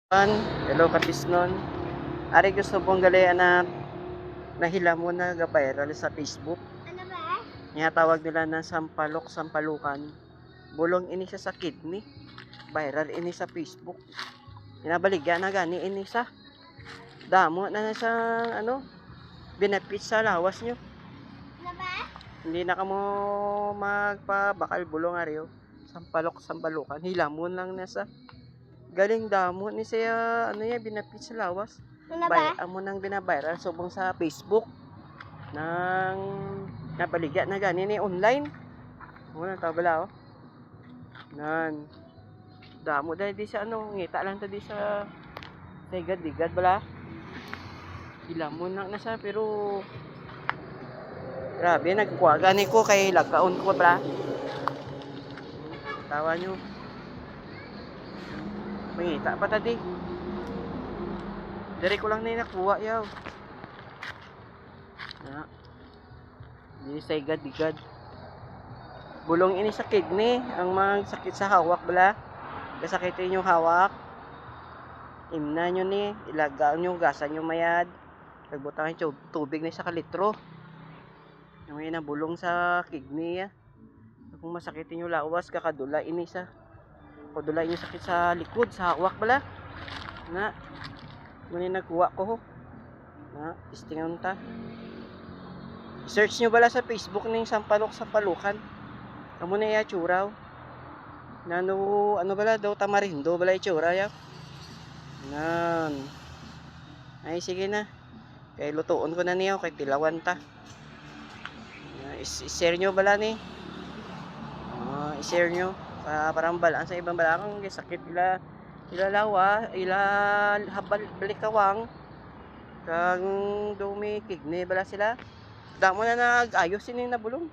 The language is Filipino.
An, hello kapisnon. Ari gusto pong galian na nahila mo na viral sa Facebook. Ano ba? Nga tawag nila na sampalukan. Bulong ini siya sa kidney. Viral ini sa Facebook. Pinabaligya na gani ini sa damo na sa benefit sa lawas nyo. Ano ba? Hindi na kamo magpabakal bulong ariyo. Sampalukan. Hilamon lang na sa galing damo ni siya benefit sa lawas. Ano ba? Amo nang binaviral subong sa Facebook nang nabaligya na gani ni online. Wala tabala oh. Nan damo dahil di sa ngita lang ta di sa digad bala. Ilamon lang na sa pero grabe nagkuha gani ko kay lagkaon ko bala. Tawa nyo. Mangita pa tadi. Dari ko lang na nakuha yaw. Na. Di sa digad. Bulong ini sa kidney, ang mga sakit sa hawak bala. Kasakitin yung hawak. Imna nyo ni, ilagaan nyo, gasan nyo mayad. Nagbutang yung tubig na sa kalitro. Yung yun bulong sa kidney ya. Kung masakitin yung lawas, kakadula ini sa. Kadula yung sakit sa likod, sa hawak bala. Na. Muna nagkuha ko ho. Na, istingan ta. Search nyo bala sa Facebook ng sampalukan. Amo na iya churaw. Ano bala daw tamarindo bala itsura ya. Nan. Ay sige na. Kay lutuon ko na niyo kay tilawan ta. I-share nyo bala ni. I-share nyo parang balaan sa ibang balakang sakit ila lawa, ila habal balikawang kang dumi kidney bala sila. Damo na nag-ayos sini na bulong.